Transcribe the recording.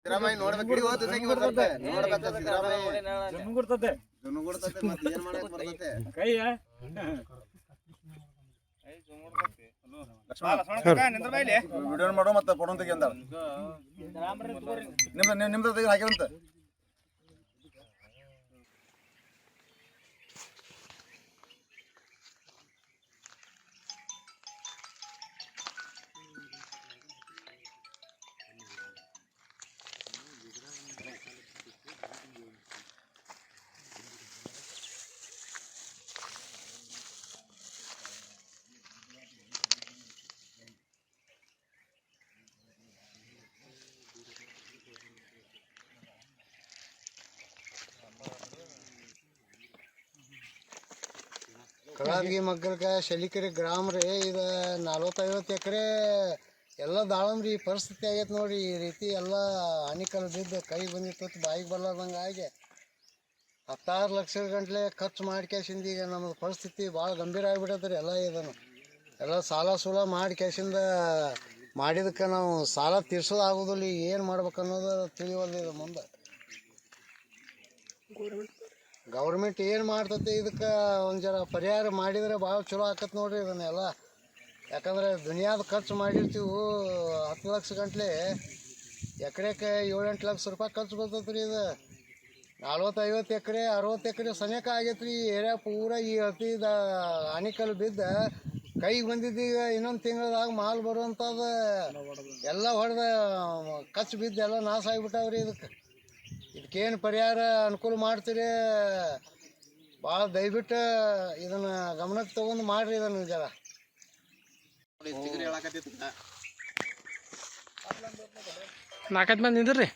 ಸಿದ್ದರಾಮಯ್ಯ ನೋಡ್ಬೇಕು ಇಡೀ ಹೋದ ದಿವಸಕ್ಕೆ ಬರ್ತದೆ ನೋಡ್ಬೇಕು ಸಿದ್ದರಾಮಯ್ಯ ಜನ್ನು ಕೊಡ್ತತೆ ಮತ್ತೆ ಏನ್ ಮಾಡಕ್ ಬರ್ತದೆ ಕೈಯ ವಿಡಿಯೋ ಮಾಡೋ ಮತ್ತೆ ಫೋಟೋ ತೆಗಿ ಅಂದ ನಿಮ್ದು ತೆಗಿ ಹಾಕಿರಂತ ಕಳಾದಗಿ ಮಗ್ಗಲ್ಕ ಶಲಿಕೆರೆ ಗ್ರಾಮ ರೀ ಇದು 40-50 ಎಕರೆ ಎಲ್ಲ ದಾಳಂಬ್ರಿ ಪರಿಸ್ಥಿತಿ ಆಗೈತೆ ನೋಡ್ರಿ ಈ ರೀತಿ ಎಲ್ಲ ಹಾನಿಕಲ್ ಬಿದ್ದು ಕೈ ಬಂದಿತ್ತು ಬಾಯಿಗೆ ಬರ್ಲಾರ್ದಂಗೆ ಆಗಿ 16 ಲಕ್ಷ ಗಂಟ್ಲೆ ಖರ್ಚು ಮಾಡ್ಕ್ಯಾಸಿಂದ ಈಗ ನಮ್ಮದು ಪರಿಸ್ಥಿತಿ ಭಾಳ ಗಂಭೀರ ಆಗಿಬಿಟ್ಟೈತೆ ರೀ ಎಲ್ಲ ಇದನ್ನು ಎಲ್ಲ ಸಾಲ ಸೂಲ ಮಾಡಿ ಕ್ಯಾಸಿಂದ ಮಾಡಿದಕ್ಕೆ ನಾವು ಸಾಲ ತೀರ್ಸೋದು ಆಗೋದಿಲ್ಲ ಏನು ಮಾಡ್ಬೇಕು ಅನ್ನೋದು ತಿಳಿಯೋದು ಇದು ಮುಂದೆ ಗೌರ್ಮೆಂಟ್ ಏನು ಮಾಡ್ತೈತಿ ಇದಕ್ಕೆ ಒಂದು ಜರ ಪರಿಹಾರ ಮಾಡಿದರೆ ಭಾಳ ಚಲೋ ಆಕತ್ ನೋಡ್ರಿ ಇದನ್ನೆಲ್ಲ ಯಾಕಂದ್ರೆ ದುನಿಯಾದ ಖರ್ಚು ಮಾಡಿರ್ತೀವಿ 10 ಲಕ್ಷ ಗಂಟ್ಲೆ ಎಕರೆಕ್ಕೆ 7-8 ಲಕ್ಷ ರೂಪಾಯಿ ಖರ್ಚು ಬರ್ತೈತೆ ರೀ ಇದು 40-50 ಎಕರೆ 60 ಎಕರೆ ಸನೇಕ ಆಗೈತೆ ರೀ ಈ ಏರಿಯಾ ಪೂರ ಈ ಅತಿದ ಹಾನಿಕಲ್ ಬಿದ್ದ ಕೈಗೆ ಬಂದಿದ್ದೀಗ ಇನ್ನೊಂದು ತಿಂಗಳದಾಗ ಮಾಲ್ ಬರುವಂಥದ್ದು ಎಲ್ಲ ಹೊಡೆದ ಖರ್ಚು ಬಿದ್ದು ಎಲ್ಲ ನಾಶ ಆಗಿಬಿಟ್ಟಾವ್ರಿ ಇದಕ್ಕೇನು ಪರಿಹಾರ ಅನುಕೂಲ ಮಾಡ್ತೀರಿ ಭಾಳ ದಯವಿಟ್ಟು ಇದನ್ನು ಗಮನಕ್ಕೆ ತೊಗೊಂಡು ಮಾಡಿರಿ ಇದನ್ನು ಜರ ನಾಲ್ಕೈದು ಮಂದಿ ನಿಂದ್ರಿ